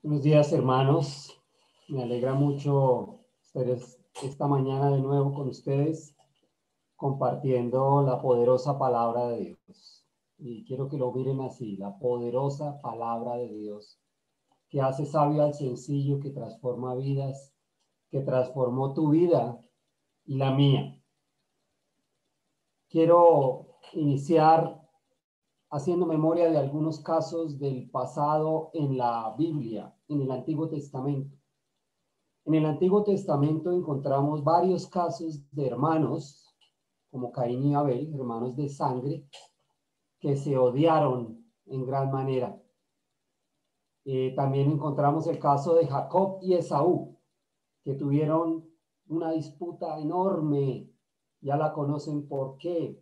Buenos días, hermanos. Me alegra mucho estar esta mañana de nuevo con ustedes, compartiendo la poderosa palabra de Dios. Y quiero que lo miren así, la poderosa palabra de Dios, que hace sabio al sencillo, que transforma vidas, que transformó tu vida y la mía. Quiero iniciar haciendo memoria de algunos casos del pasado en la Biblia, en el Antiguo Testamento. En el Antiguo Testamento encontramos varios casos de hermanos, como Caín y Abel, hermanos de sangre, que se odiaron en gran manera. También encontramos el caso de Jacob y Esaú, que tuvieron una disputa enorme. Ya la conocen por qué.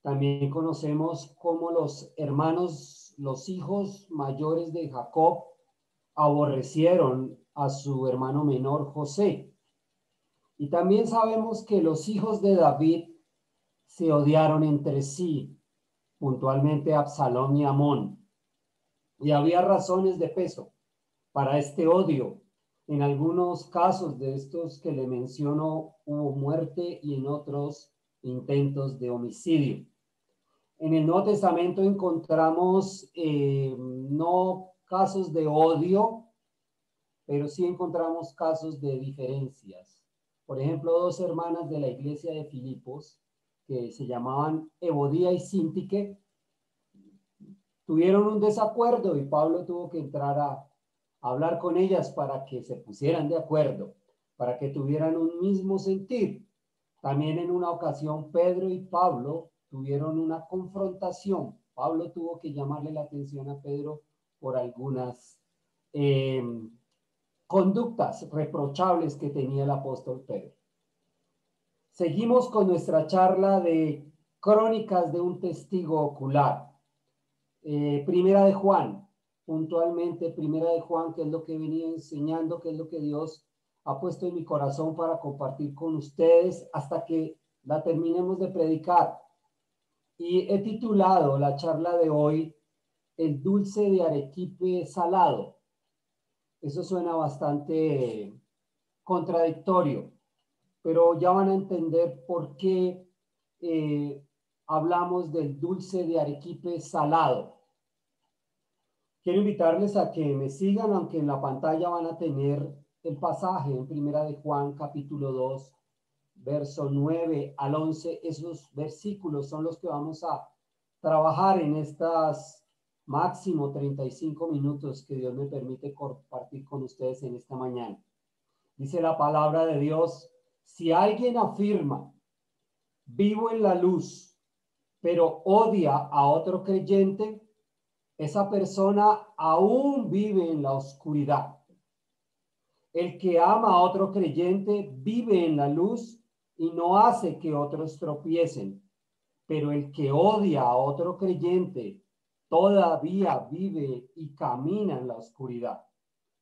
También conocemos cómo los hermanos, los hijos mayores de Jacob, aborrecieron a su hermano menor José. Y también sabemos que los hijos de David se odiaron entre sí, puntualmente Absalón y Amón. Y había razones de peso para este odio. En algunos casos de estos que le menciono hubo muerte y en otros intentos de homicidio. En el Nuevo Testamento encontramos no casos de odio, pero sí encontramos casos de diferencias. Por ejemplo, dos hermanas de la iglesia de Filipos, que se llamaban Evodía y Síntique, tuvieron un desacuerdo y Pablo tuvo que entrar a hablar con ellas para que se pusieran de acuerdo, para que tuvieran un mismo sentir. También en una ocasión Pedro y Pablo tuvieron una confrontación. Pablo tuvo que llamarle la atención a Pedro por algunas conductas reprochables que tenía el apóstol Pedro. Seguimos con nuestra charla de crónicas de un testigo ocular. Primera de Juan, puntualmente Primera de Juan, que es lo que venía enseñando, que es lo que Dios ha puesto en mi corazón para compartir con ustedes hasta que la terminemos de predicar. Y he titulado la charla de hoy El dulce de arequipe salado. Eso suena bastante contradictorio, pero ya van a entender por qué hablamos del dulce de arequipe salado. Quiero invitarles a que me sigan, aunque en la pantalla van a tener el pasaje en Primera de Juan, capítulo 2, verso 9 al 11. Esos versículos son los que vamos a trabajar en estas máximo 35 minutos que Dios me permite compartir con ustedes en esta mañana. Dice la palabra de Dios: si alguien afirma, vivo en la luz, pero odia a otro creyente, esa persona aún vive en la oscuridad. El que ama a otro creyente vive en la luz y no hace que otros tropiecen. Pero el que odia a otro creyente todavía vive y camina en la oscuridad.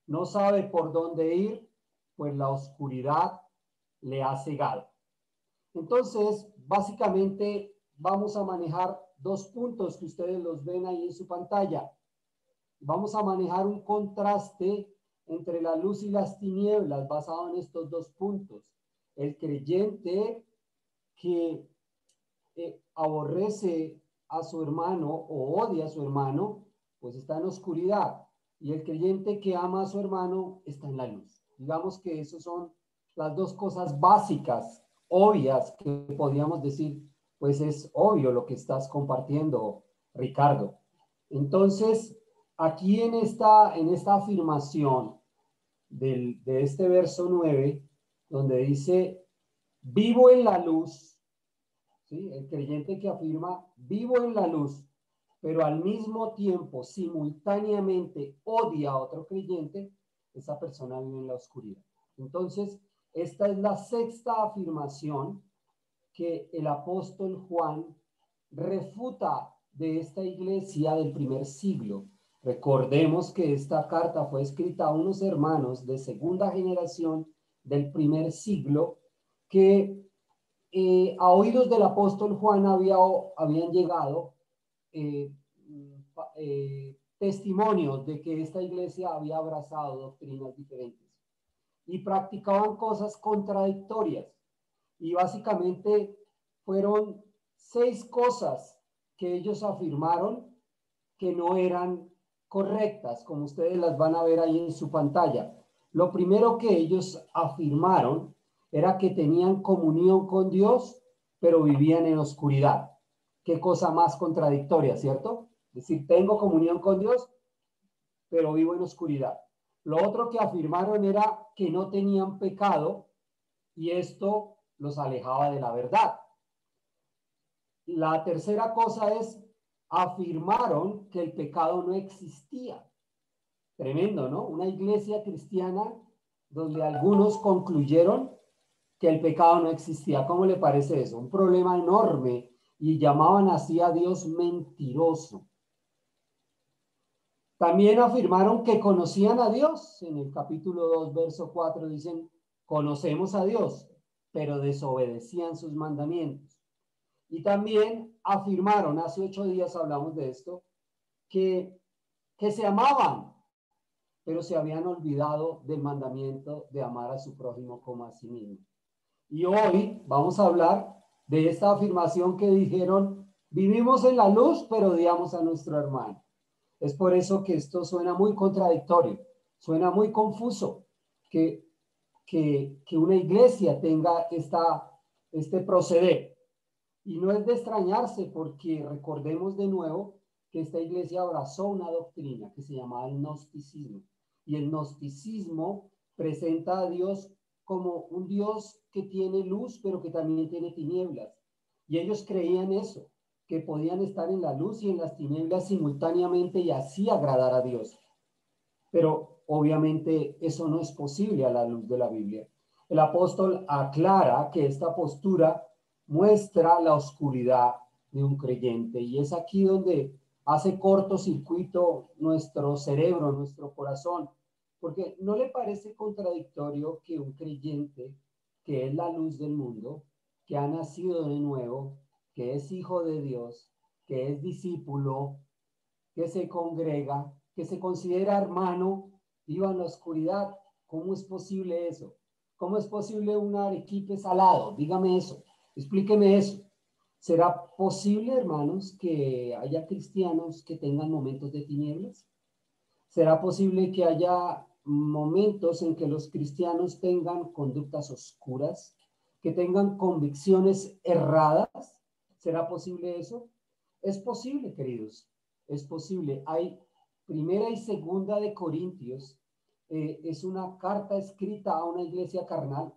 No sabe por dónde ir, pues la oscuridad le ha cegado. Entonces, básicamente vamos a manejar dos puntos que ustedes los ven ahí en su pantalla. Vamos a manejar un contraste entre la luz y las tinieblas basado en estos dos puntos. El creyente que aborrece a su hermano o odia a su hermano, pues está en oscuridad. Y el creyente que ama a su hermano está en la luz. Digamos que esas son las dos cosas básicas, obvias, que podríamos decir, pues es obvio lo que estás compartiendo, Ricardo. Entonces, aquí en esta afirmación de este verso 9, donde dice, vivo en la luz, ¿sí? El creyente que afirma, vivo en la luz, pero al mismo tiempo, simultáneamente, odia a otro creyente, esa persona vive en la oscuridad. Entonces, esta es la sexta afirmación que el apóstol Juan refuta de esta iglesia del primer siglo. Recordemos que esta carta fue escrita a unos hermanos de segunda generación del primer siglo que a oídos del apóstol Juan habían llegado testimonios de que esta iglesia había abrazado doctrinas diferentes y practicaban cosas contradictorias. Y básicamente fueron 6 cosas que ellos afirmaron que no eran correctas, como ustedes las van a ver ahí en su pantalla. Lo primero que ellos afirmaron era que tenían comunión con Dios, pero vivían en oscuridad. Qué cosa más contradictoria, ¿cierto? Es decir, tengo comunión con Dios, pero vivo en oscuridad. Lo otro que afirmaron era que no tenían pecado y esto los alejaba de la verdad. La tercera cosa es, afirmaron que el pecado no existía. Tremendo, ¿no? Una iglesia cristiana donde algunos concluyeron que el pecado no existía. ¿Cómo le parece eso? Un problema enorme, y llamaban así a Dios mentiroso. También afirmaron que conocían a Dios. En el capítulo 2, verso 4 dicen, conocemos a Dios, pero desobedecían sus mandamientos. Y también afirmaron, hace 8 días hablamos de esto, que se amaban, pero se habían olvidado del mandamiento de amar a su prójimo como a sí mismo. Y hoy vamos a hablar de esta afirmación que dijeron, vivimos en la luz, pero odiamos a nuestro hermano. Es por eso que esto suena muy contradictorio, suena muy confuso que una iglesia tenga este proceder. Y no es de extrañarse, porque recordemos de nuevo que esta iglesia abrazó una doctrina que se llamaba el gnosticismo. Y el gnosticismo presenta a Dios como un Dios que tiene luz, pero que también tiene tinieblas. Y ellos creían eso, que podían estar en la luz y en las tinieblas simultáneamente y así agradar a Dios. Pero obviamente eso no es posible a la luz de la Biblia. El apóstol aclara que esta postura muestra la oscuridad de un creyente, y es aquí donde hace cortocircuito nuestro cerebro, nuestro corazón, porque ¿no le parece contradictorio que un creyente que es la luz del mundo, que ha nacido de nuevo, que es hijo de Dios, que es discípulo, que se congrega, que se considera hermano, viva en la oscuridad? ¿Cómo es posible eso? ¿Cómo es posible un arequipe salado? Dígame eso, explíqueme eso. ¿Será posible, hermanos, que haya cristianos que tengan momentos de tinieblas? ¿Será posible que haya momentos en que los cristianos tengan conductas oscuras, que tengan convicciones erradas? ¿Será posible eso? Es posible, queridos, es posible. Hay primera y segunda de Corintios, es una carta escrita a una iglesia carnal,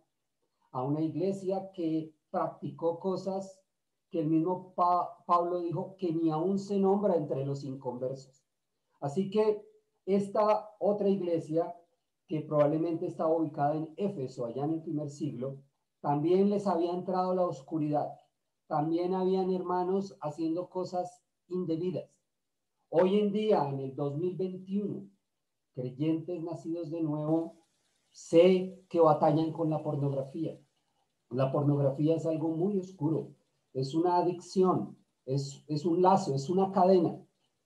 a una iglesia que practicó cosas que el mismo Pablo dijo que ni aún se nombra entre los inconversos. Así que esta otra iglesia, que probablemente estaba ubicada en Éfeso, allá en el primer siglo, también les había entrado la oscuridad. También habían hermanos haciendo cosas indebidas. Hoy en día, en el 2021, creyentes nacidos de nuevo, sé que batallan con la pornografía. La pornografía es algo muy oscuro, es una adicción, es un lazo, es una cadena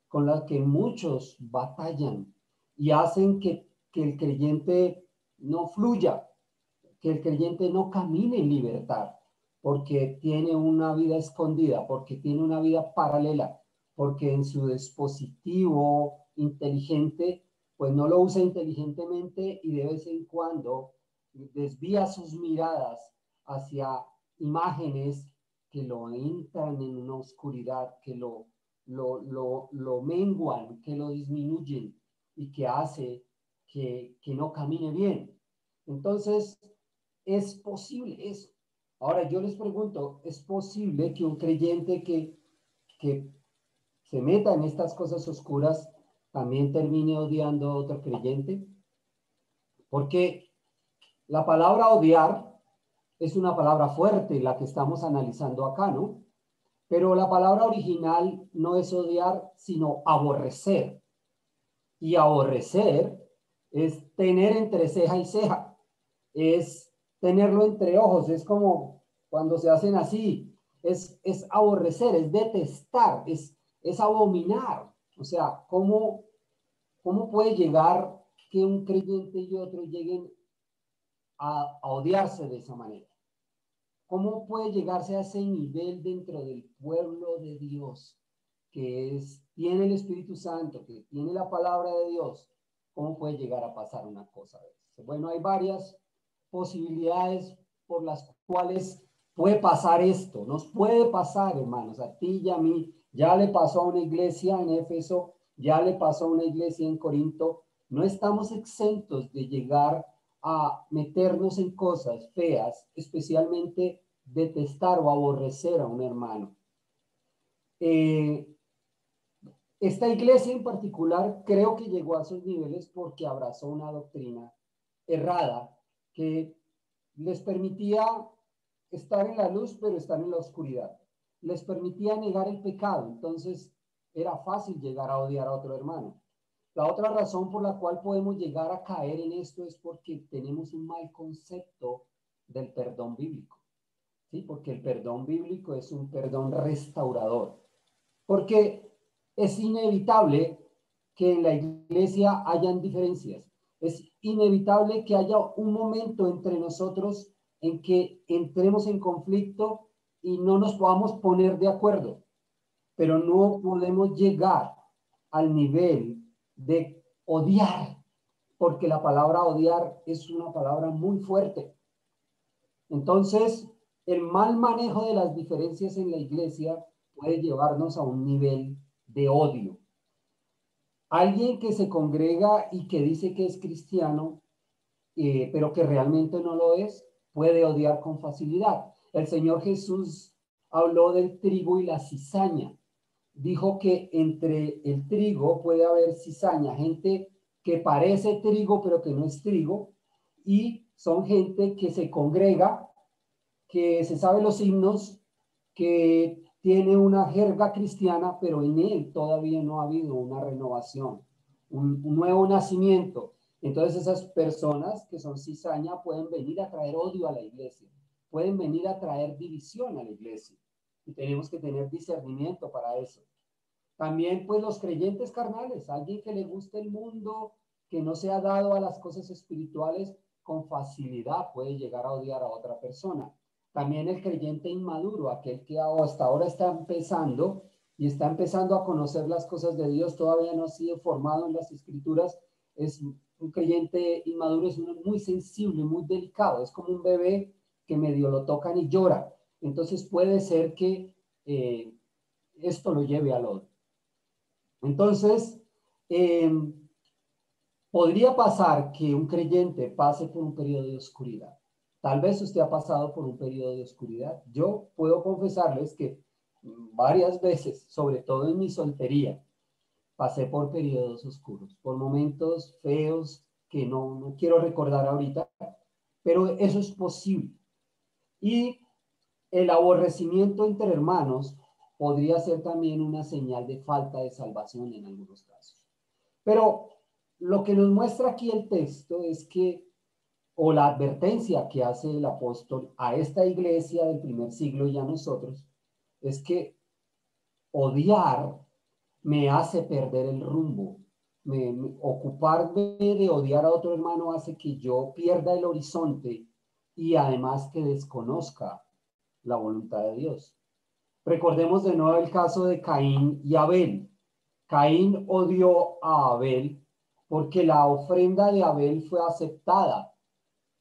con la que muchos batallan y hacen que el creyente no fluya, que el creyente no camine en libertad, porque tiene una vida escondida, porque tiene una vida paralela, porque en su dispositivo inteligente, pues no lo usa inteligentemente y de vez en cuando desvía sus miradas hacia imágenes que lo entran en una oscuridad, que lo menguan, que lo disminuyen y que hace que no camine bien. Entonces, es posible eso. Ahora yo les pregunto, ¿es posible que un creyente que se meta en estas cosas oscuras también termine odiando a otro creyente? Porque la palabra odiar es una palabra fuerte, la que estamos analizando acá, ¿no? Pero la palabra original no es odiar, sino aborrecer. Y aborrecer es tener entre ceja y ceja, es tenerlo entre ojos, es como cuando se hacen así, es aborrecer, es detestar, es abominar. O sea, ¿cómo ¿Cómo puede llegar que un creyente y otro lleguen a odiarse de esa manera? ¿Cómo puede llegarse a ese nivel dentro del pueblo de Dios, tiene el Espíritu Santo, que tiene la palabra de Dios? ¿Cómo puede llegar a pasar una cosa de eso? Bueno, hay varias posibilidades por las cuales puede pasar esto. Nos puede pasar, hermanos, a ti y a mí. Ya le pasó a una iglesia en Éfeso, ya le pasó a una iglesia en Corinto. No estamos exentos de llegar a meternos en cosas feas, especialmente detestar o aborrecer a un hermano. Esta iglesia en particular creo que llegó a esos niveles porque abrazó una doctrina errada que les permitía estar en la luz, pero estar en la oscuridad. Les permitía negar el pecado, entonces era fácil llegar a odiar a otro hermano. La otra razón por la cual podemos llegar a caer en esto es porque tenemos un mal concepto del perdón bíblico, ¿sí? Porque el perdón bíblico es un perdón restaurador. Porque es inevitable que en la iglesia hayan diferencias. Es inevitable que haya un momento entre nosotros en que entremos en conflicto y no nos podamos poner de acuerdo, pero no podemos llegar al nivel de odiar, porque la palabra odiar es una palabra muy fuerte. Entonces, el mal manejo de las diferencias en la iglesia puede llevarnos a un nivel de odio. Alguien que se congrega y que dice que es cristiano, pero que realmente no lo es, puede odiar con facilidad. El Señor Jesús habló del trigo y la cizaña. Dijo que entre el trigo puede haber cizaña, gente que parece trigo, pero que no es trigo, y son gente que se congrega, que se sabe los himnos, que tiene una jerga cristiana, pero en él todavía no ha habido una renovación, un nuevo nacimiento. Entonces esas personas que son cizaña pueden venir a traer odio a la iglesia, pueden venir a traer división a la iglesia. Y tenemos que tener discernimiento para eso. También pues los creyentes carnales, alguien que le guste el mundo, que no se ha dado a las cosas espirituales, con facilidad puede llegar a odiar a otra persona. También el creyente inmaduro, aquel que hasta ahora está empezando y está empezando a conocer las cosas de Dios, todavía no ha sido formado en las escrituras, es un creyente inmaduro, es muy sensible, muy delicado, es como un bebé que medio lo tocan y llora. Entonces puede ser que esto lo lleve al odio. Entonces, podría pasar que un creyente pase por un periodo de oscuridad. Tal vez usted ha pasado por un periodo de oscuridad. Yo puedo confesarles que varias veces, sobre todo en mi soltería, pasé por periodos oscuros, por momentos feos que no quiero recordar ahorita, pero eso es posible. Y el aborrecimiento entre hermanos podría ser también una señal de falta de salvación en algunos casos. Pero lo que nos muestra aquí el texto es que, o la advertencia que hace el apóstol a esta iglesia del primer siglo y a nosotros, es que odiar me hace perder el rumbo. Ocuparme de odiar a otro hermano hace que yo pierda el horizonte y además que desconozca la voluntad de Dios. Recordemos de nuevo el caso de Caín y Abel. Caín odió a Abel porque la ofrenda de Abel fue aceptada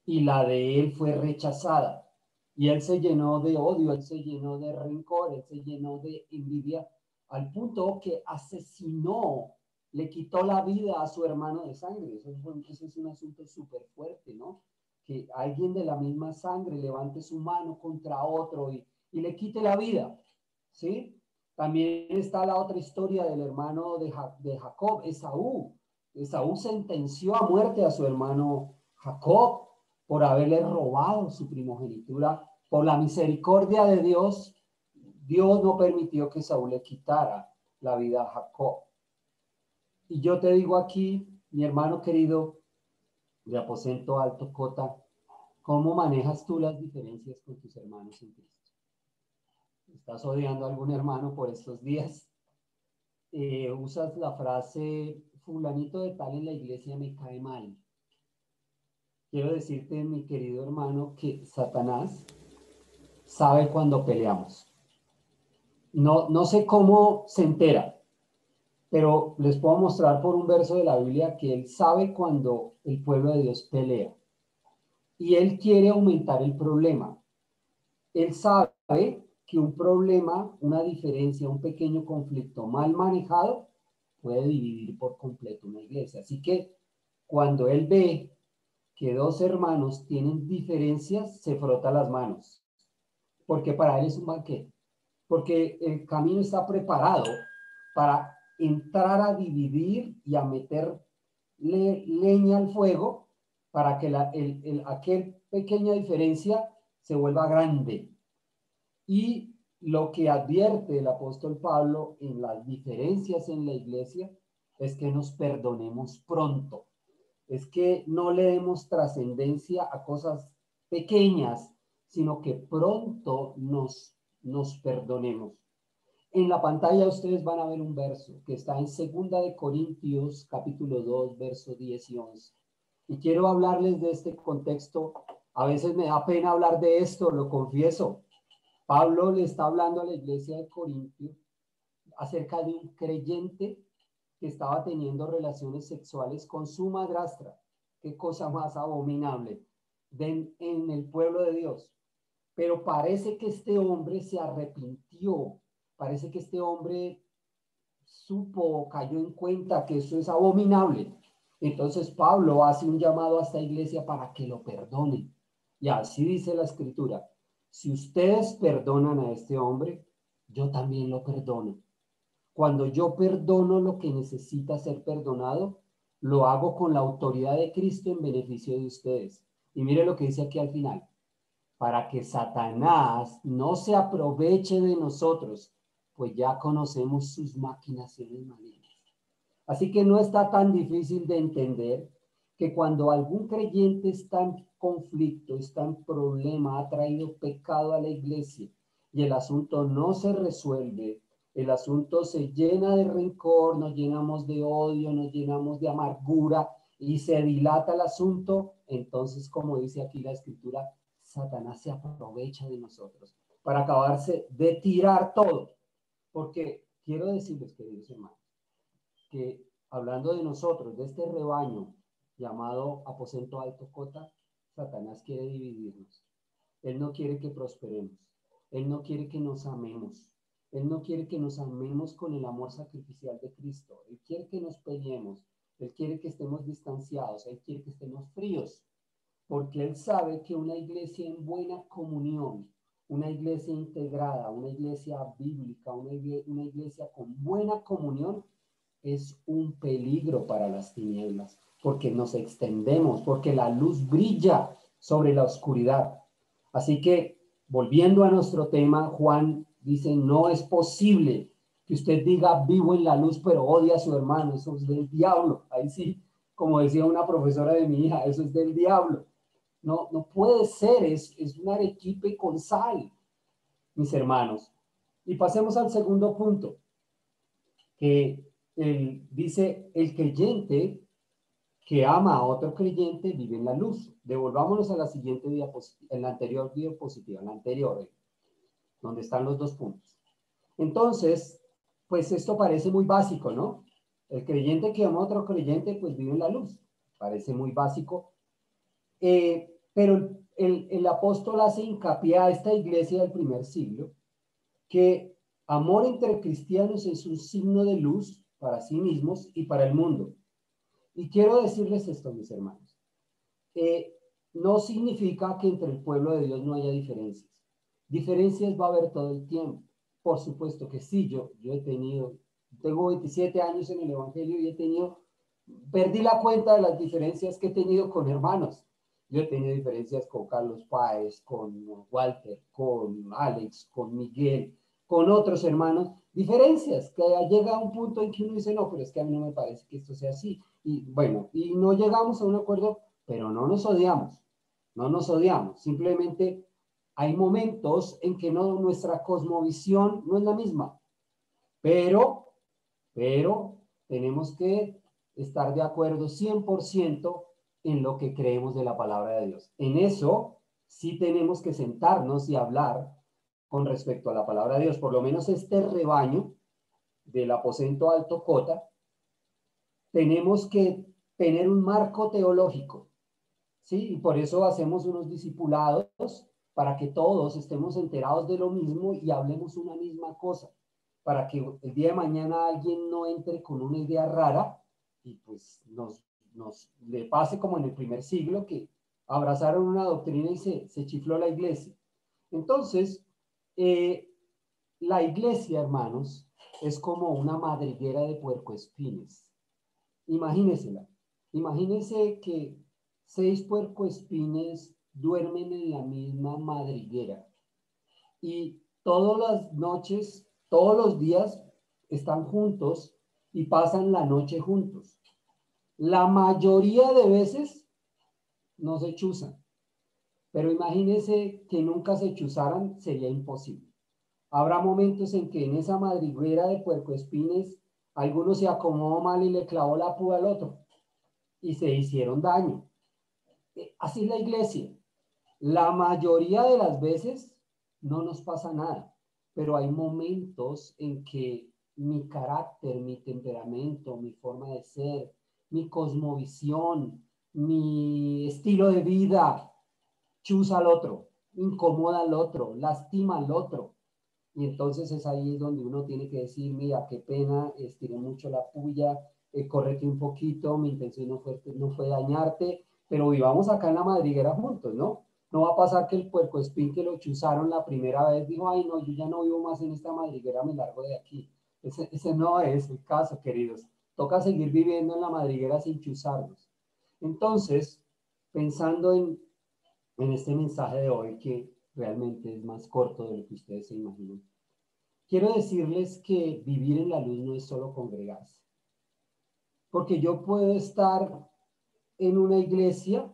y la de él fue rechazada. Y él se llenó de odio, él se llenó de rencor, él se llenó de envidia, al punto que asesinó, le quitó la vida a su hermano de sangre. Eso es un asunto súper fuerte, ¿no? Que alguien de la misma sangre levante su mano contra otro y le quite la vida, ¿sí? También está la otra historia del hermano de Jacob, Esaú. Esaú sentenció a muerte a su hermano Jacob por haberle robado su primogenitura. Por la misericordia de Dios, Dios no permitió que Saúl le quitara la vida a Jacob. Y yo te digo aquí, mi hermano querido de aposento alto, Cota, ¿cómo manejas tú las diferencias con tus hermanos en Cristo? ¿Estás odiando a algún hermano por estos días? ¿Usas la frase fulanito de tal en la iglesia me cae mal. Quiero decirte, mi querido hermano, que Satanás sabe cuando peleamos. No sé cómo se entera, pero les puedo mostrar por un verso de la Biblia que él sabe cuando el pueblo de Dios pelea. Y él quiere aumentar el problema. Él sabe que un problema, una diferencia, un pequeño conflicto mal manejado puede dividir por completo una iglesia. Así que cuando él ve que dos hermanos tienen diferencias, se frota las manos, porque para él es un banquete, porque el camino está preparado para entrar a dividir y a meterle leña al fuego para que aquel pequeña diferencia se vuelva grande. Y lo que advierte el apóstol Pablo en las diferencias en la iglesia es que nos perdonemos pronto, es que no le demos trascendencia a cosas pequeñas, sino que pronto nos perdonemos. En la pantalla ustedes van a ver un verso que está en 2 capítulo 2, verso 10 y 11. Y quiero hablarles de este contexto. A veces me da pena hablar de esto, lo confieso. Pablo le está hablando a la iglesia de Corintio acerca de un creyente que estaba teniendo relaciones sexuales con su madrastra. Qué cosa más abominable en el pueblo de Dios. Pero parece que este hombre se arrepintió, parece que este hombre supo, cayó en cuenta que eso es abominable. Entonces Pablo hace un llamado a esta iglesia para que lo perdonen. Y así dice la escritura: si ustedes perdonan a este hombre, yo también lo perdono. Cuando yo perdono lo que necesita ser perdonado, lo hago con la autoridad de Cristo en beneficio de ustedes. Y mire lo que dice aquí al final: para que Satanás no se aproveche de nosotros, pues ya conocemos sus maquinaciones malignas. Así que no está tan difícil de entender que cuando algún creyente está en conflicto, está en problema, ha traído pecado a la iglesia y el asunto no se resuelve, el asunto se llena de rencor, nos llenamos de odio, nos llenamos de amargura y se dilata el asunto, entonces, como dice aquí la escritura, Satanás se aprovecha de nosotros para acabarse de tirar todo. Porque quiero decirles, queridos hermanos, que hablando de nosotros, de este rebaño llamado Aposento Alto Cota, Satanás quiere dividirnos. Él no quiere que prosperemos. Él no quiere que nos amemos. Él no quiere que nos amemos con el amor sacrificial de Cristo. Él quiere que nos peleemos. Él quiere que estemos distanciados. Él quiere que estemos fríos. Porque Él sabe que una iglesia en buena comunión, una iglesia integrada, una iglesia bíblica, una iglesia con buena comunión, es un peligro para las tinieblas, porque nos extendemos, porque la luz brilla sobre la oscuridad. Así que, volviendo a nuestro tema, Juan dice: no es posible que usted diga vivo en la luz, pero odia a su hermano. Eso es del diablo. Ahí sí, como decía una profesora de mi hija, eso es del diablo. No puede ser, es un arequipe con sal, mis hermanos. Y pasemos al segundo punto, que dice: el creyente que ama a otro creyente vive en la luz. Devolvámonos a la siguiente diapositiva, en la anterior diapositiva, la anterior, donde están los dos puntos. Entonces, pues esto parece muy básico, ¿no? El creyente que ama a otro creyente, pues vive en la luz. Parece muy básico. Pero el apóstol hace hincapié a esta iglesia del primer siglo que amor entre cristianos es un signo de luz para sí mismos y para el mundo. Y quiero decirles esto, mis hermanos. No significa que entre el pueblo de Dios no haya diferencias. Diferencias va a haber todo el tiempo. Por supuesto que sí, yo tengo 27 años en el Evangelio y perdí la cuenta de las diferencias que he tenido con hermanos. Yo he tenido diferencias con Carlos Páez, con Walter, con Alex, con Miguel, con otros hermanos. Diferencias que llega a un punto en que uno dice: no, pero es que a mí no me parece que esto sea así. Y bueno, y no llegamos a un acuerdo, pero no nos odiamos. No nos odiamos. Simplemente hay momentos en que nuestra cosmovisión no es la misma. Pero tenemos que estar de acuerdo 100% en lo que creemos de la palabra de Dios. En eso sí tenemos que sentarnos y hablar con respecto a la palabra de Dios. Por lo menos este rebaño del aposento alto Cota, tenemos que tener un marco teológico, ¿sí? Y por eso hacemos unos discipulados para que todos estemos enterados de lo mismo y hablemos una misma cosa, para que el día de mañana alguien no entre con una idea rara y pues nos le pase como en el primer siglo, que abrazaron una doctrina y se chifló la iglesia. Entonces, la iglesia, hermanos, es como una madriguera de puercoespines. Imagínensela. Imagínense que 6 puercoespines duermen en la misma madriguera y todas las noches, todos los días están juntos y pasan la noche juntos. La mayoría de veces no se chuzan, pero imagínense que nunca se chuzaran, sería imposible. Habrá momentos en que en esa madriguera de puercoespines alguno se acomodó mal y le clavó la púa al otro y se hicieron daño. Así es la iglesia. La mayoría de las veces no nos pasa nada, pero hay momentos en que mi carácter, mi temperamento, mi forma de ser, mi cosmovisión, mi estilo de vida, chuza al otro, incomoda al otro, lastima al otro. Y entonces es ahí donde uno tiene que decir, mira, qué pena, estiré mucho la puya, córrete un poquito, mi intención no fue dañarte, pero vivamos acá en la madriguera juntos, ¿no? No va a pasar que el puercoespín que lo chuzaron la primera vez dijo, ay, no, yo ya no vivo más en esta madriguera, me largo de aquí. Ese no es el caso, queridos. Toca seguir viviendo en la madriguera sin chuzarnos. Entonces, pensando en este mensaje de hoy, que realmente es más corto de lo que ustedes se imaginan, quiero decirles que vivir en la luz no es solo congregarse. Porque yo puedo estar en una iglesia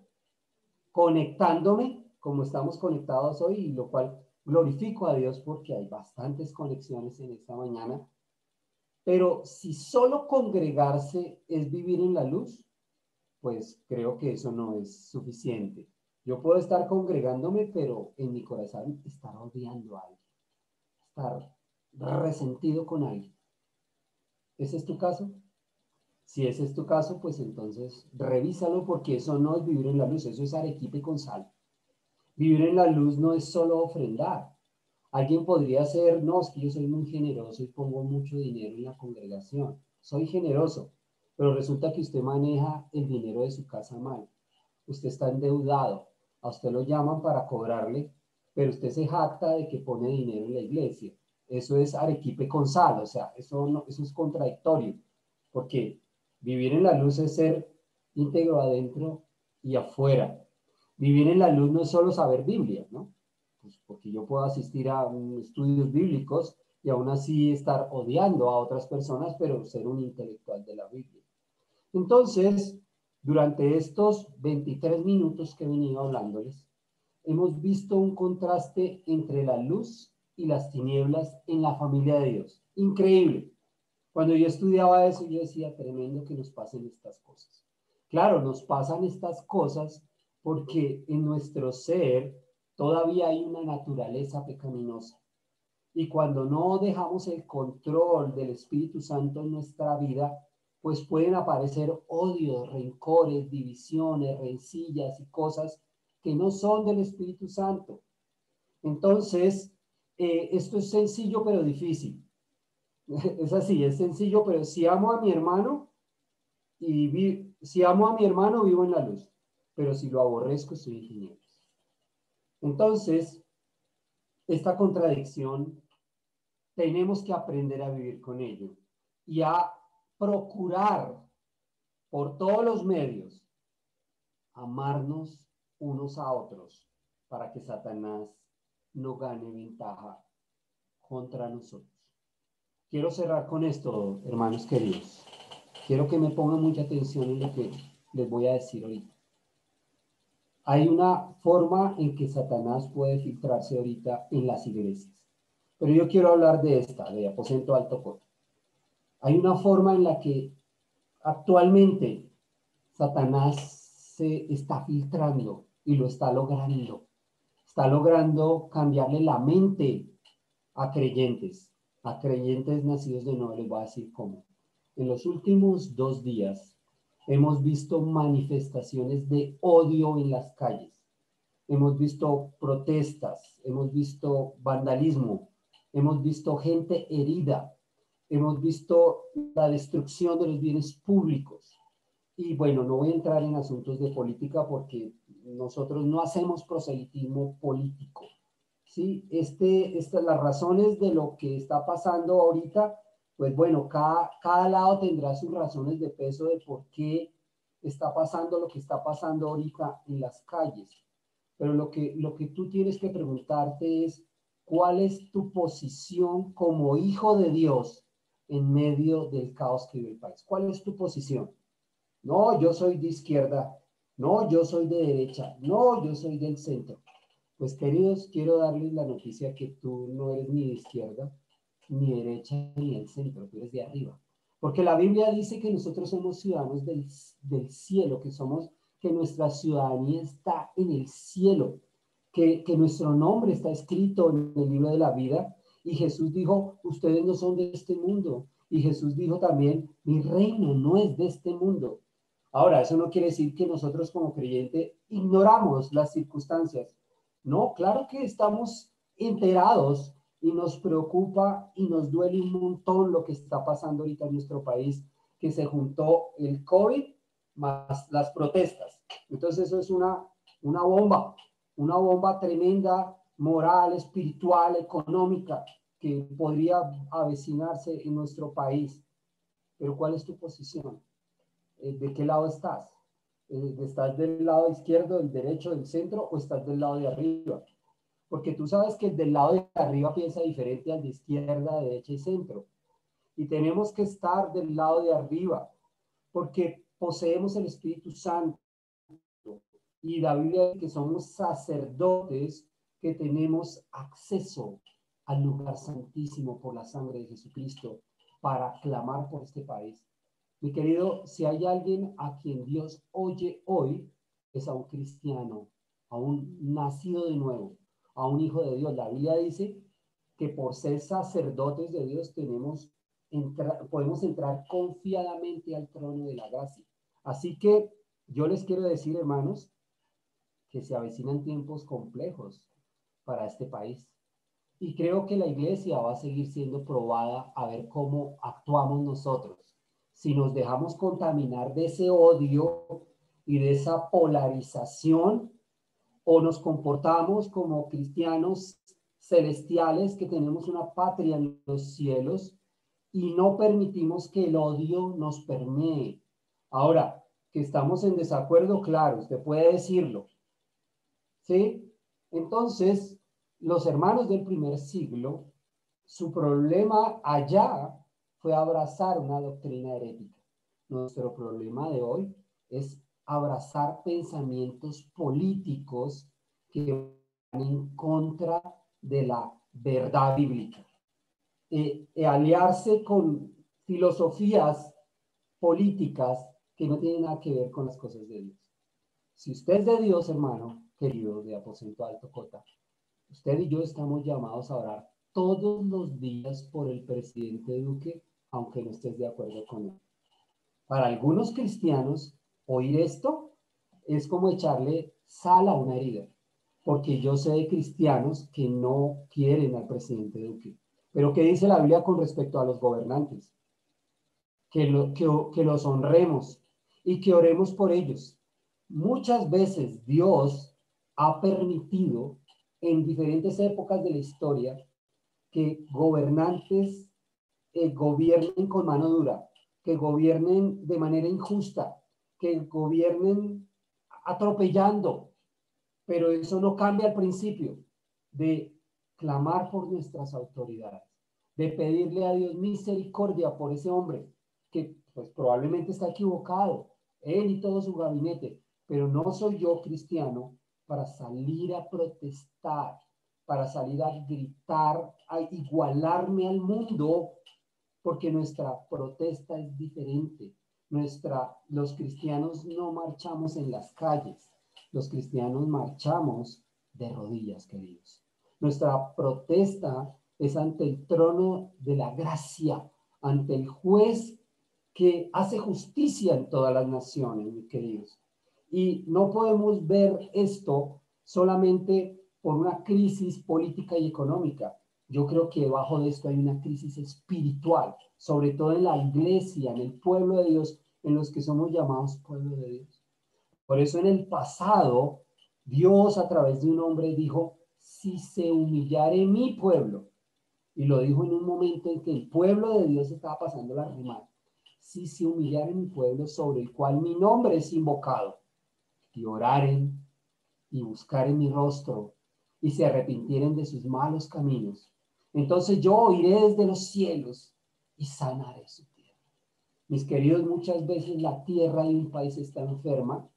conectándome, como estamos conectados hoy, y lo cual glorifico a Dios porque hay bastantes conexiones en esta mañana. Pero si solo congregarse es vivir en la luz, pues creo que eso no es suficiente. Yo puedo estar congregándome, pero en mi corazón estar odiando a alguien, estar resentido con alguien. ¿Ese es tu caso? Si ese es tu caso, pues entonces revísalo, porque eso no es vivir en la luz, eso es arequipe con sal. Vivir en la luz no es solo ofrendar. Alguien podría ser, no, es que yo soy muy generoso y pongo mucho dinero en la congregación. Soy generoso, pero resulta que usted maneja el dinero de su casa mal. Usted está endeudado. A usted lo llaman para cobrarle, pero usted se jacta de que pone dinero en la iglesia. Eso es arequipe con sal, o sea, eso es contradictorio, porque vivir en la luz es ser íntegro adentro y afuera. Vivir en la luz no es solo saber Biblia, ¿no? Pues porque yo puedo asistir a estudios bíblicos y aún así estar odiando a otras personas, pero ser un intelectual de la Biblia. Entonces, durante estos 23 minutos que he venido hablándoles, hemos visto un contraste entre la luz y las tinieblas en la familia de Dios. Increíble. Cuando yo estudiaba eso, yo decía, tremendo que nos pasen estas cosas. Claro, nos pasan estas cosas porque en nuestro ser todavía hay una naturaleza pecaminosa. Y cuando no dejamos el control del Espíritu Santo en nuestra vida, pues pueden aparecer odios, rencores, divisiones, rencillas y cosas que no son del Espíritu Santo. Entonces, esto es sencillo pero difícil. Es así, es sencillo, pero si amo a mi hermano si amo a mi hermano, vivo en la luz, pero si lo aborrezco, estoy en tinieblas. Entonces, esta contradicción tenemos que aprender a vivir con ello y a procurar por todos los medios amarnos unos a otros para que Satanás no gane ventaja contra nosotros. Quiero cerrar con esto, hermanos queridos. Quiero que me pongan mucha atención en lo que les voy a decir ahorita. Hay una forma en que Satanás puede filtrarse ahorita en las iglesias. Pero yo quiero hablar de esta, de Aposento Alto Cota. Hay una forma en la que Actualmente, Satanás se está filtrando y lo está logrando. Está logrando cambiarle la mente a creyentes nacidos de nuevo. Les voy a decir cómo. En los últimos 2 días hemos visto manifestaciones de odio en las calles. Hemos visto protestas, hemos visto vandalismo, hemos visto gente herida, hemos visto la destrucción de los bienes públicos. Y bueno, no voy a entrar en asuntos de política porque nosotros no hacemos proselitismo político. ¿Sí? Las razones de lo que está pasando ahorita, pues bueno, cada lado tendrá sus razones de peso de por qué está pasando lo que está pasando ahorita en las calles. Pero lo que tú tienes que preguntarte es, ¿cuál es tu posición como hijo de Dios en medio del caos que vive el país? ¿Cuál es tu posición? No, yo soy de izquierda. No, yo soy de derecha. No, yo soy del centro. Pues queridos, quiero darles la noticia que tú no eres ni de izquierda, ni derecha, ni del centro, tú eres de arriba. Porque la Biblia dice que nosotros somos ciudadanos del cielo, que nuestra ciudadanía está en el cielo, que nuestro nombre está escrito en el libro de la vida. Y Jesús dijo, ustedes no son de este mundo. Y Jesús dijo también, mi reino no es de este mundo. Ahora, eso no quiere decir que nosotros como creyente ignoramos las circunstancias. No, claro que estamos enterados y nos preocupa y nos duele un montón lo que está pasando ahorita en nuestro país, que se juntó el COVID más las protestas. Entonces eso es una bomba tremenda, moral, espiritual, económica, que podría avecinarse en nuestro país. Pero ¿cuál es tu posición? ¿De qué lado estás? ¿Estás del lado izquierdo, del derecho, del centro o estás del lado de arriba? Porque tú sabes que el del lado de arriba piensa diferente al de izquierda, derecha y centro. Y tenemos que estar del lado de arriba, porque poseemos el Espíritu Santo. Y la Biblia dice que somos sacerdotes que tenemos acceso al lugar santísimo por la sangre de Jesucristo para clamar por este país. Mi querido, si hay alguien a quien Dios oye hoy, es a un cristiano, a un nacido de nuevo, a un hijo de Dios. La Biblia dice que por ser sacerdotes de Dios podemos entrar confiadamente al trono de la gracia. Así que yo les quiero decir, hermanos, que se avecinan tiempos complejos para este país. Y creo que la iglesia va a seguir siendo probada a ver cómo actuamos nosotros. Si nos dejamos contaminar de ese odio y de esa polarización, o nos comportamos como cristianos celestiales que tenemos una patria en los cielos y no permitimos que el odio nos permee. Ahora, que estamos en desacuerdo, claro, usted puede decirlo, ¿sí? Entonces, los hermanos del primer siglo, su problema allá fue abrazar una doctrina herética. Nuestro problema de hoy es abrazar pensamientos políticos que van en contra de la verdad bíblica. Aliarse con filosofías políticas que no tienen nada que ver con las cosas de Dios. Si usted es de Dios, hermano querido de Aposento Alto Cota, usted y yo estamos llamados a orar todos los días por el presidente Duque, aunque no estés de acuerdo con él. Para algunos cristianos, oír esto es como echarle sal a una herida, porque yo sé de cristianos que no quieren al presidente Duque. Pero ¿qué dice la Biblia con respecto a los gobernantes? Que los honremos y que oremos por ellos. Muchas veces Dios ha permitido en diferentes épocas de la historia que gobernantes gobiernen con mano dura, que gobiernen de manera injusta, que gobiernen atropellando, pero eso no cambia el principio de clamar por nuestras autoridades, de pedirle a Dios misericordia por ese hombre que pues probablemente está equivocado, él y todo su gabinete, pero no soy yo cristiano para salir a protestar, para salir a gritar, a igualarme al mundo, porque nuestra protesta es diferente. Los cristianos no marchamos en las calles, los cristianos marchamos de rodillas, queridos. Nuestra protesta es ante el trono de la gracia, ante el juez que hace justicia en todas las naciones, mis queridos. Y no podemos ver esto solamente por una crisis política y económica. Yo creo que debajo de esto hay una crisis espiritual, sobre todo en la iglesia, en el pueblo de Dios, en los que somos llamados pueblo de Dios. Por eso en el pasado, Dios a través de un hombre dijo, si se humillare mi pueblo, y lo dijo en un momento en que el pueblo de Dios estaba pasando la rima, si se humillare mi pueblo sobre el cual mi nombre es invocado, y oraren y buscaren mi rostro, y se arrepintieren de sus malos caminos, entonces yo oiré desde los cielos y sanaré su tierra. Mis queridos, muchas veces la tierra de un país está enferma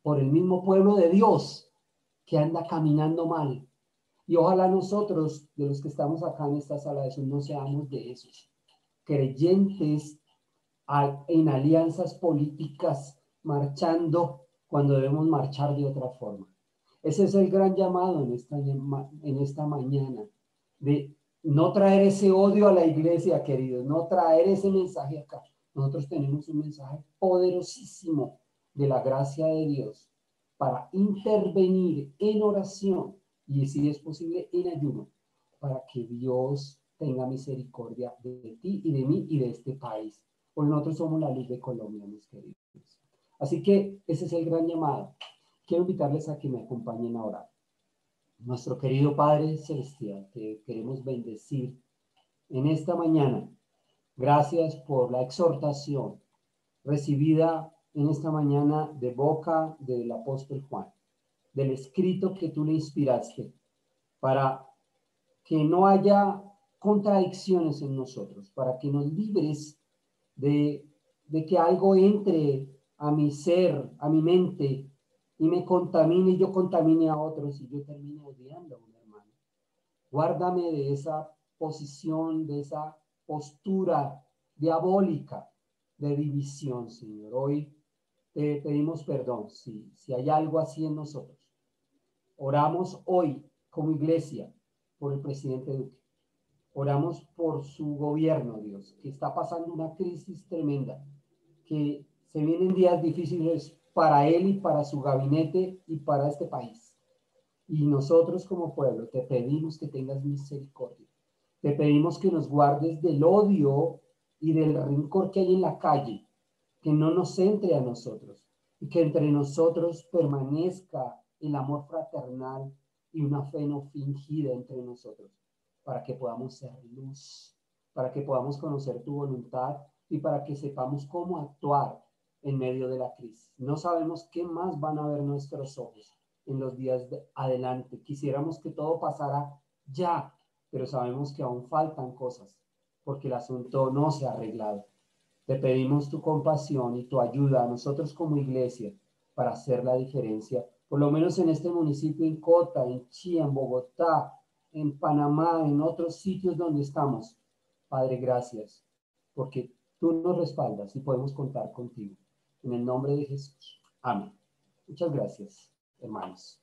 por el mismo pueblo de Dios que anda caminando mal. Y ojalá nosotros, de los que estamos acá en esta sala de Zoom, no seamos de esos creyentes en alianzas políticas marchando cuando debemos marchar de otra forma. Ese es el gran llamado en esta mañana, de no traer ese odio a la iglesia, queridos, no traer ese mensaje acá. Nosotros tenemos un mensaje poderosísimo de la gracia de Dios para intervenir en oración y, si es posible, en ayuno, para que Dios tenga misericordia de ti y de mí y de este país. Porque nosotros somos la luz de Colombia, mis queridos. Así que ese es el gran llamado. Quiero invitarles a que me acompañen a orar. Nuestro querido Padre Celestial, te queremos bendecir en esta mañana. Gracias por la exhortación recibida en esta mañana de boca del apóstol Juan, del escrito que tú le inspiraste, para que no haya contradicciones en nosotros, para que nos libres de que algo entre a mi ser, a mi mente, y me contamine y yo contamine a otros y yo termine odiando a un hermano. Guárdame de esa posición, de esa postura diabólica de división, Señor. Hoy te pedimos perdón si hay algo así en nosotros. Oramos hoy como iglesia por el presidente Duque. Oramos por su gobierno, Dios, que está pasando una crisis tremenda, que se vienen días difíciles para él y para su gabinete y para este país. Y nosotros como pueblo te pedimos que tengas misericordia. Te pedimos que nos guardes del odio y del rencor que hay en la calle, que no nos entre a nosotros y que entre nosotros permanezca el amor fraternal y una fe no fingida entre nosotros, para que podamos ser luz, para que podamos conocer tu voluntad y para que sepamos cómo actuar en medio de la crisis. No sabemos qué más van a ver nuestros ojos en los días adelante. Quisiéramos que todo pasara ya, pero sabemos que aún faltan cosas, porque el asunto no se ha arreglado. Te pedimos tu compasión y tu ayuda a nosotros como iglesia para hacer la diferencia, por lo menos en este municipio, en Cota, en Chía, en Bogotá, en Panamá, en otros sitios donde estamos. Padre, gracias, porque tú nos respaldas y podemos contar contigo. En el nombre de Jesús. Amén. Muchas gracias, hermanos.